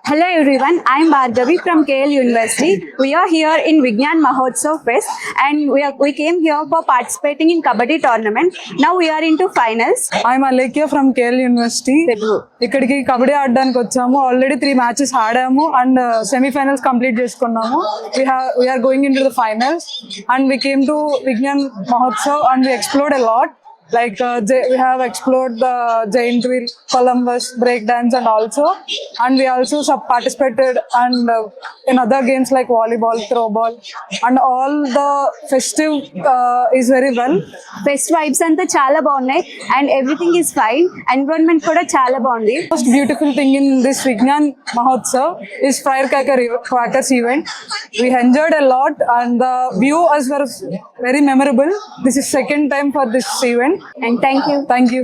Hello everyone, I am Bhargavi from KL University. We are here in Vignan Mahotsav Fest and we came here for participating in Kabaddi tournament. Now we are into finals. I'm Alekia from KL University. ఇక్కడికి కబడ్డీ ఆడడానికి వచ్చాము. Already 3 matches ఆడాము and semifinals complete చేసుకున్నాము. We are going into the finals and we came to Vignan Mahotsav and we explored a lot. Like we have explored the giant wheel, Columbus, breakdance and we also participated and in other games like volleyball, throwball and all the festive is very well. Fest vibes anta chala baagunnai and everything is fine. Environment kuda chala baagundi. Most beautiful thing in this Vignan Mahotsav is firecrackers event. We enjoyed a lot and the view was very memorable. This is second time for this event. And thank you. Thank you.